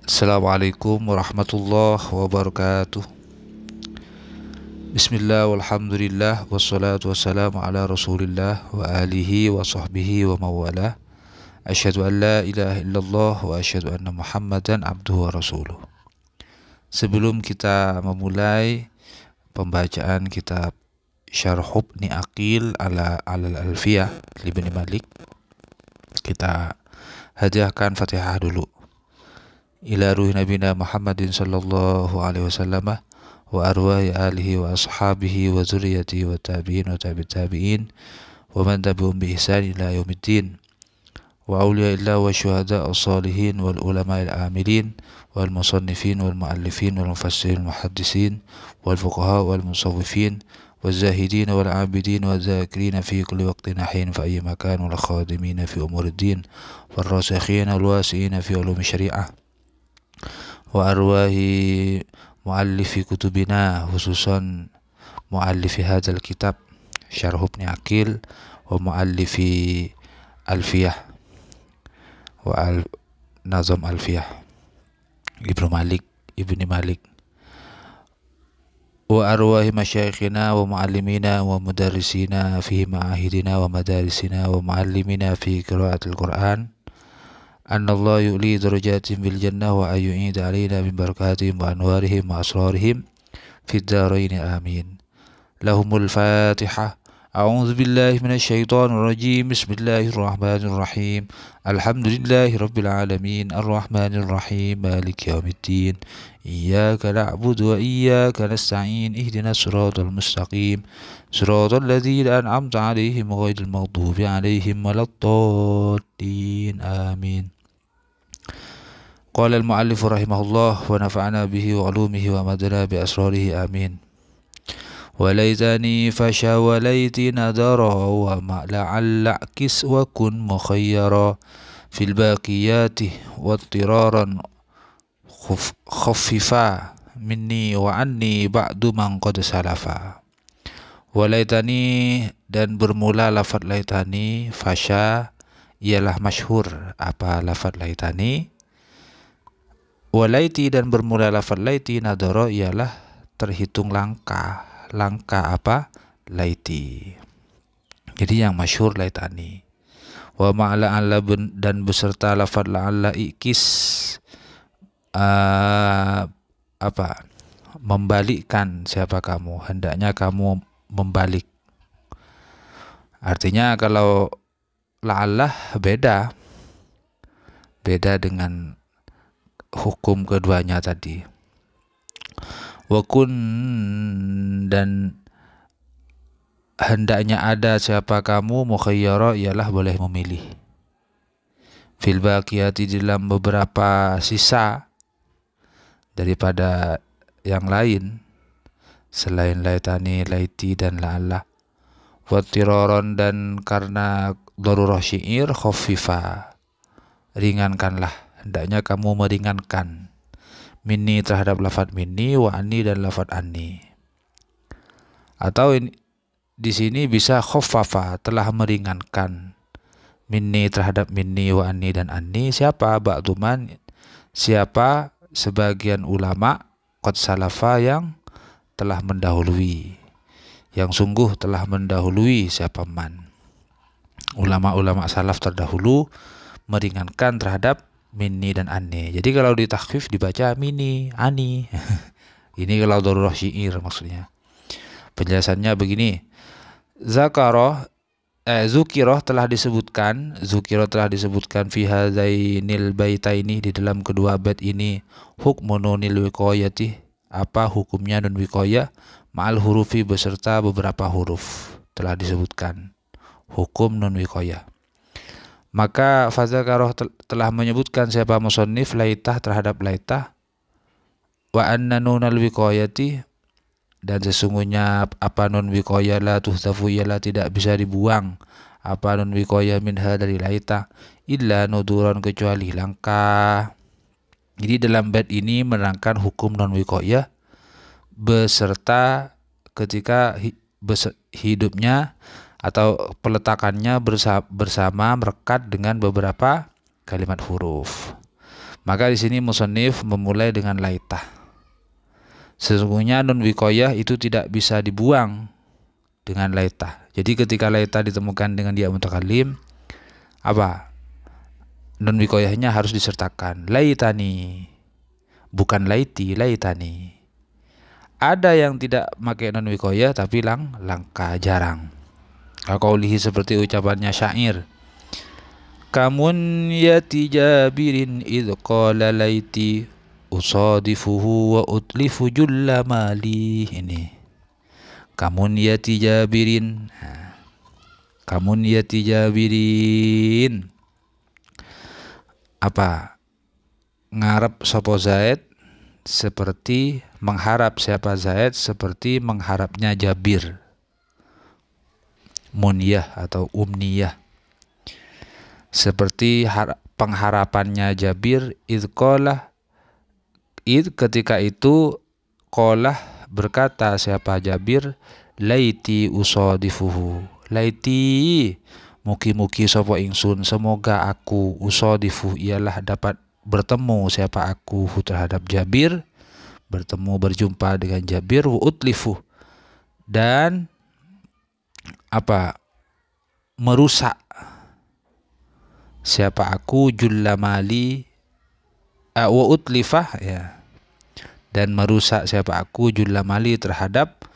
Assalamualaikum warahmatullahi wabarakatuh. Bismillah walhamdulillah wassalatu wassalamu ala rasulillah wa alihi wa sahbihi wa mawala. Asyhadu an la ilaha illallah wa asyhadu anna muhammadan abduhu wa rasuluh. Sebelum kita memulai pembacaan kitab Syarh Ibnu Aqil ala al-Alfiyah Ibnu Malik, kita hadiahkan Fatihah dulu. Ila ruhi nabina Muhammadin sallallahu alaihi wasallam wa arwahi alihi wa ashabihi wa zuriyatihi wa tabi'in wa tabi'in wa man tabi'um bi ihsan ila yaumiddin wa awliya illa wa syuhada as-salihin wal ulama al-amilin wal musannifin wal muallifin wal mufassirin wal muhaddisin wal fuqaha wal musawwifin wal zahidin wal abidin wal zakirin fi kulli waqtin hin fa ayyi makan wal khadimin fi umuriddin wal rasikhin wal wasi'in fi ulumi syariah wa arwahi muallifi kutubina, khususan muallifi hadzal kitab Syarh Ibnu Aqil wa muallifi Alfiyah wa Nazam Alfiyah Ibnu Malik wa arwahi masyayikhina wa muallimina wa mudarrisina fi ma'ahidina wa madarisina wa muallimina fi qiraatil Qur'an. Anallahu yu'li darajatin bil jannah wa ayyu'id alaina min barakatihim wa anwarihim wa asrarihim fid dharain amin. Lahumul Fatihah. A'udzu billahi minasy syaithanir rajim. Bismillahirrahmanirrahim. Alhamdulillahi rabbil alamin arrahmanir rahim maliki yaumiddin. Iyyaka na'budu wa iyyaka nasta'in. Ihdinas siratal mustaqim. Siratal ladzina an'amta 'alaihim ghairil maghdubi 'alaihim waladdallin. Amin. Qala al-mu'allif rahimahullah wa nafa'ana bihi wa 'ulumihi wa madana bi asrarihi amin. Wa laitani fasha wa laiti nadara wa ma la'alla kis wa kun mukhayyara fil baqiyati wa tiraran khaffifa minni wa anni ba'du man qad salafa. Wa laitani, dan bermula lafaz laitani, fasha ialah masyhur. Apa lafaz laitani? Walaiti, dan bermula lafaz laiti, nadoro ialah terhitung langka. Langka apa? Laiti. Jadi yang masyhur laitani. Wa ma'la alla, dan beserta lafaz la'alla ikis, membalikkan siapa kamu, hendaknya kamu membalik. Artinya kalau la'allah beda dengan hukum keduanya tadi. Wakun, dan hendaknya ada siapa kamu, mukhayyara ialah boleh memilih. Fil baqiyati, dalam beberapa sisa daripada yang lain selain laitani, laiti dan la'alla. Wattiraron, dan karena darurah syair, khaffifa, ringankanlah, hendaknya kamu meringankan. Minni, terhadap lafaz minni, wa anni, dan lafaz anni. Atau di sini bisa khaffafa, telah meringankan. Minni, terhadap minni, wa anni, dan anni. Siapa? Ba'duman, siapa sebagian ulama, qad salafa, yang telah mendahului, yang sungguh telah mendahului. Siapa man? Ulama-ulama salaf terdahulu meringankan terhadap minni dan anni. Jadi kalau di takhfif dibaca mini, ani. Ini kalau darurah syair maksudnya. Penjelasannya begini. Zukiroh telah disebutkan fi hadzainil baitaini, di dalam kedua bait ini, hukmu nunil wiqayati, apa hukumnya nun wiqayah, ma'al hurufi, beserta beberapa huruf. Telah disebutkan hukum nun wiqayah. Maka fadzakaroh, telah menyebutkan siapa musannif, laitah, terhadap laitah, wa anna nunal wiqayati, dan sesungguhnya apa nun wiqayah, la tuhzafu, ialah tidak bisa dibuang, apa nun wiqayah minha, dari laitah, illa nuduran, kecuali langkah. Jadi dalam bait ini menerangkan hukum nun wiqayah beserta ketika hidupnya atau peletakannya bersama merekat dengan beberapa kalimat huruf. Maka di sini musannif memulai dengan laitah. Sesungguhnya nun wikoyah itu tidak bisa dibuang dengan laitah. Jadi ketika laitah ditemukan dengan dia mutakallim, apa? Nun wikoyahnya harus disertakan. Laitani, bukan laiti, laitani. Ada yang tidak pakai nun wikoyah tapi langka, jarang. Qaulihi seperti ucapannya syair. Kamun yati jabirin idh qala laiti usadifuhu wa utlifu julla mali. Ini kamun yati jabirin. Kamun yati jabirin, apa? Ngarep sapa Zaid seperti mengharap siapa Zaid seperti mengharapnya Jabir. Munyah atau umniyah. Seperti pengharapannya Jabir, ketika itu qolah berkata siapa Jabir, laiti usadifuhu, laiti mugi-mugi sapa ingsun, semoga aku usadifu ialah dapat bertemu siapa aku terhadap Jabir, berjumpa dengan Jabir, utlifu, dan apa? Merusak siapa aku jullamali wa utlifah, ya, dan merusak siapa aku jullamali terhadap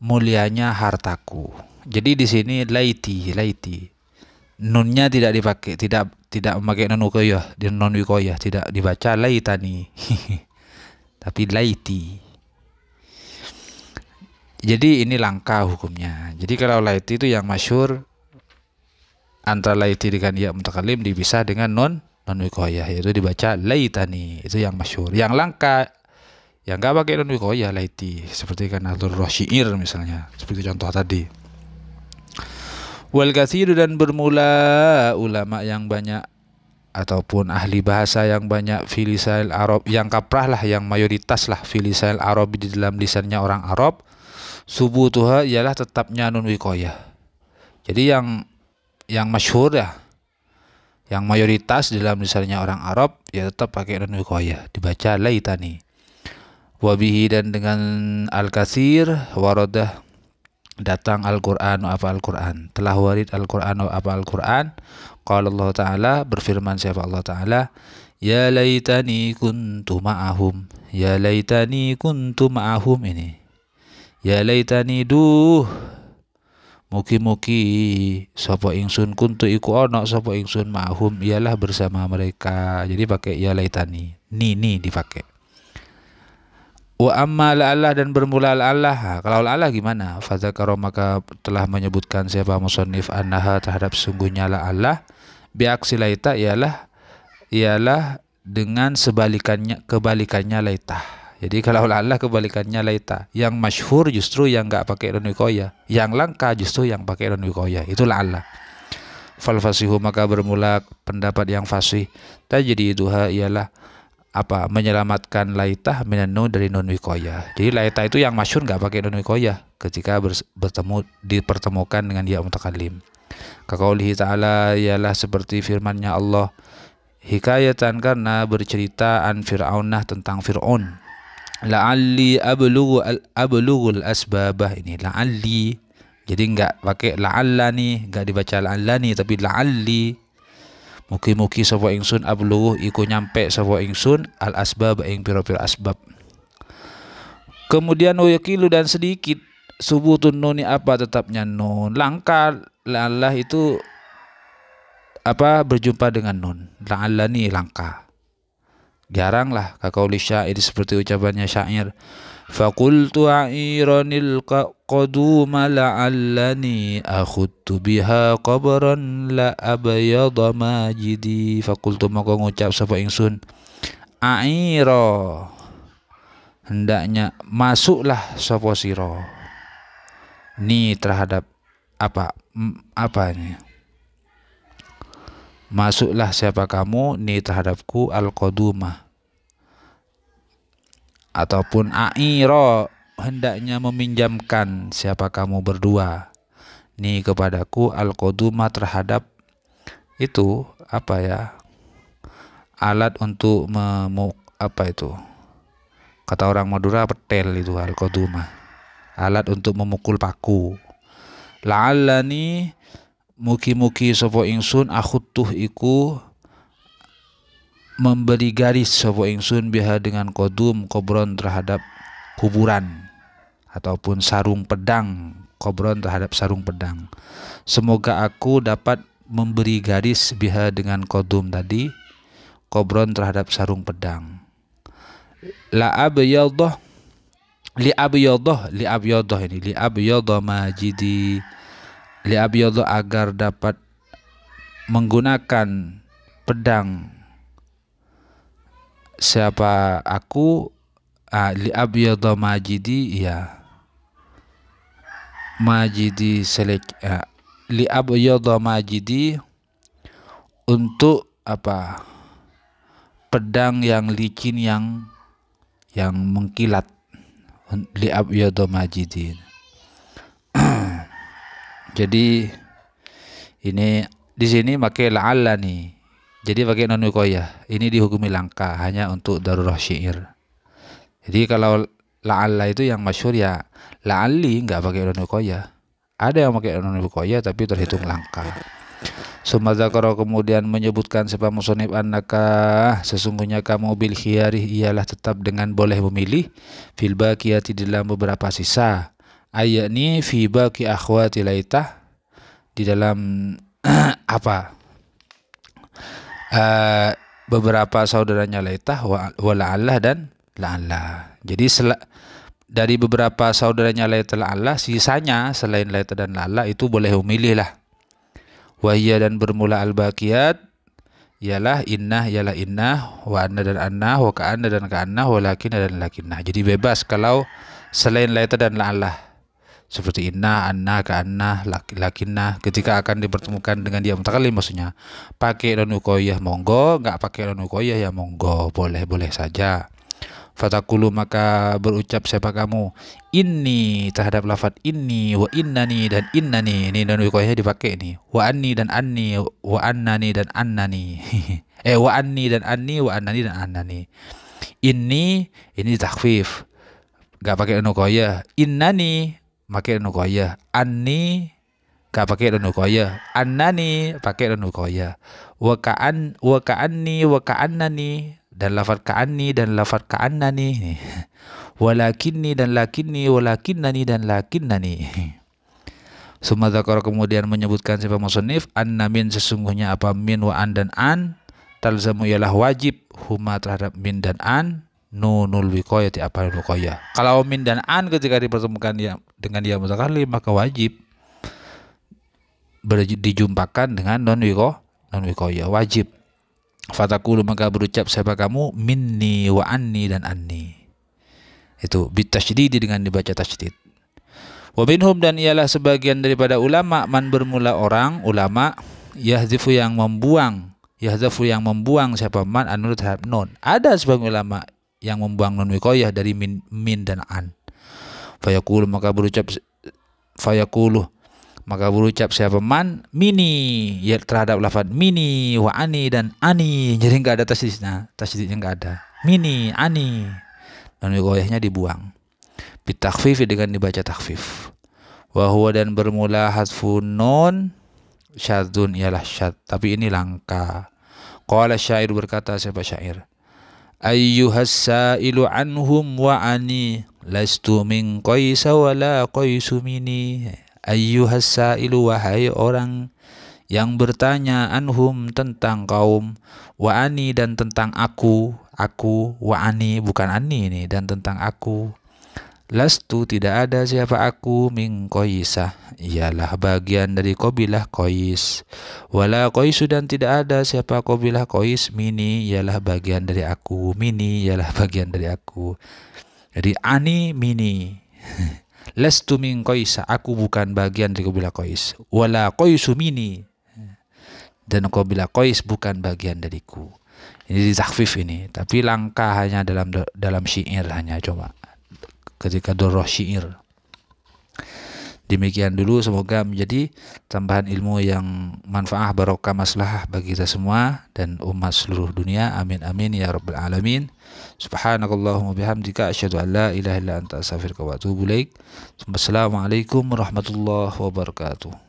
mulianya hartaku. Jadi di sini laiti, nunnya tidak dipakai, tidak memakai nun wikoyah, di non wikoyah tidak dibaca laitani tapi laiti. Jadi ini langka hukumnya. Jadi kalau laiti itu yang masyhur antara laiti dengan ya mutakallim dipisah dengan non wikoyah, yaitu dibaca laitani, itu yang masyhur. Yang langka yang enggak pakai non wikoyah laiti, seperti kanatul syair misalnya, seperti contoh tadi. Wal katsir, dan bermula ulama yang banyak ataupun ahli bahasa yang banyak, filisail Arab, yang kaprah lah, yang mayoritas lah filisail Arab di dalam lisannya orang Arab, subutuha ialah tetapnya nun wikoyah. Jadi yang masyhur ya, yang mayoritas dalam lisannya orang Arab ya tetap pakai nun wikoyah, dibaca laitani. Wabihi, dan dengan al-katsir, waradah, datang Al-Quran, apa Al-Quran, telah warid Al-Quran, apa Al-Quran. Qala Allah Ta'ala, berfirman siapa Allah Ta'ala, ya laitani kuntu ma'ahum, ya laitani kuntu ma'ahum. Ini ya laitani, duh mugi-mugi sapa ingsun kuntu iku ana sapa ingsun ma'ahum ialah bersama mereka. Jadi pakai ya laitani, ni dipakai. Wa amma la'allah, dan bermula la'allah. Kalau la'allah gimana? Fadzakara, maka telah menyebutkan siapa musannif annaha terhadap sungguhnya la'allah biaksi laita ialah dengan kebalikannya laitah. Jadi kalau la'allah kebalikannya laita. Yang masyhur justru yang enggak pakai nun wikoyah, yang langka justru yang pakai nun wikoyah. Itu la'allah. Fal fasihu, maka bermula pendapat yang fasih, tajdi duha ialah apa? Menyelamatkan laitah minan nun, dari nun wikoyah. Jadi laitah itu yang masyhur enggak pakai nun wikoyah ketika dipertemukan dengan dia mutakallim. Kaqaulihi ta'ala, ialah seperti firman-Nya Allah, hikayatan, karena bercerita, an Fir'aunah, tentang Fir'aun. La'alli ablughul asbabah. Ini la'alli, jadi enggak pakai la'allani, enggak dibaca la'allani tapi la'alli. Mugi-mugi sapa ingsun ablughu iku nyampe sapa ingsun al asbab ing pira-pira asbab. Kemudian wayakilu, dan sedikit subutun nuni, apa tetapnya nun. Langka la'allah itu apa? Berjumpa dengan nun. La'allani langka, jarang lah. Kaqauli syair, seperti ucapannya syair, faqultu a'iranil qaduma la'allani akhudtu biha qabran la abyada majidi. Faqultu, maka ngucap sapa ingsun, a'ira, hendaknya masuklah sapa sira, ni terhadap apa ini, masuklah siapa kamu, ni terhadapku, al-qadumah, ataupun a'ira, hendaknya meminjamkan siapa kamu berdua, ni kepadaku, al-qadumah terhadap itu apa ya, alat untuk apa itu? Kata orang Madura petel itu al-qadumah. Alat untuk memukul paku. La'allani mugi-mugi sapa ingsun akhuttuh iku memberi garis sapa ingsun biha dengan qadum kubron terhadap kuburan ataupun sarung pedang, kubron terhadap sarung pedang. Semoga aku dapat memberi garis biha dengan qadum tadi, kubron terhadap sarung pedang. La abyadh li abyadh majidi, li abyadh agar dapat menggunakan pedang siapa aku, li abyadh majidi, ya majidi li abyadh majidi untuk apa, pedang yang licin yang mengkilat, li abyadh majidin. Jadi ini di sini pakai la'alla nih. Jadi pakai non wiqayah. Ini dihukumi langka hanya untuk darurah syair. Jadi kalau la'alla itu yang masyhur ya la'alli, enggak pakai non wiqayah. Ada yang pakai non wiqayah tapi terhitung langka. Summa dzakara kemudian menyebutkan sebab musannif annaka sesungguhnya kamu bil khiyari ialah tetap dengan boleh memilih fil baqiyati dalam beberapa sisa, ayyakni fi baqi akhwati laitah di dalam apa beberapa saudaranya laitah wa la'allah dan la'allah. Jadi dari beberapa saudaranya laitah la'allah, sisanya selain laitah dan la'allah itu boleh memilih lah. Wahiyya dan bermula al-baqiyat ialah innah wa anna dan annah wa ka'anna dan ka'annah wa lakinna dan lakinnah. Jadi bebas kalau selain laita dan la'allah seperti inna, anna, ka'annah, lakinnah ketika akan dipertemukan dengan dia mutakallim, maksudnya pakai non wiqayah monggo, enggak pakai non wiqayah ya monggo, boleh saja. Fatakulu maka berucap siapa kamu inni terhadap lafaz inni wa innani dan innani, ini non wiqayahnya dipakai nih, wa anni dan anni wa annani dan annani wa anni dan anni wa annani dan annani. Inni ini takhfif enggak pakai non wiqayah, innani pakai non wiqayah, anni enggak pakai non wiqayah, annani pakai non wiqayah, wa ka'anni wa ka'annani dan lafaz ka'anni dan lafaz ka'annani, walakinni dan lakinni, walakinnani dan lakinnani. Summa dzakara kemudian menyebutkan sifat musannif anna min sesungguhnya apa min wa an dan an talzamu ialah wajib huma terhadap min dan an nunul wiqayati apa wiqayah. Kalau min dan an ketika dipertemukan dengan dia mutakallim maka wajib dijumpakan dengan non wiqayah wajib. Fatakulu maka berucap siapa kamu minni wa anni dan anni, itu bitasydid dengan dibaca tasydid. Wa minhum dan ialah sebagian daripada ulama man bermula orang ulama yahzifu yang membuang siapa man anun terhadap non. Ada sebagian ulama yang membuang non wiqayah dari min dan an. Fayaqulu maka berucap siapa man mini ya terhadap lafaz mini wa ani dan ani, jadi enggak ada tasydidnya enggak ada, mini ani, non wiqayahnya dibuang, bitakhfif dengan dibaca takhfif. Wa huwa dan bermula hadfun nun syadzun ialah syadz tapi ini langka. Qala syair berkata siapa syair, ayyuhas sailu anhum wa ani lastu min qaisa wala qaisu mini. Ayyuhas sailu wahai orang yang bertanya anhum tentang kaum, wa ani dan tentang aku wa ani bukan ani ini dan tentang aku. Lastu tidak ada siapa aku min qaisah ialah bagian dari qabilah Qais, wala qaisu dan tidak ada siapa qabilah Qais mini ialah bagian dari aku, mini ialah bagian dari aku. Jadi ani mini lastu min qaisa aku bukan bagian dari qabilah Qais, wala qaisu mini dan qabilah Qais bukan bagian dariku. Ini ditakhfif ini, tapi langka hanya dalam syair hanya coba ketika durrah syair. Demikian dulu, semoga menjadi tambahan ilmu yang manfaat, barokah, maslahah bagi kita semua dan umat seluruh dunia. Amin amin ya rabbal alamin. Subhanakallahumma bihamdika asyhadu an la ilaha illa anta astaghfiruka wa atubu ilaik. Wassalamualaikum warahmatullahi wabarakatuh.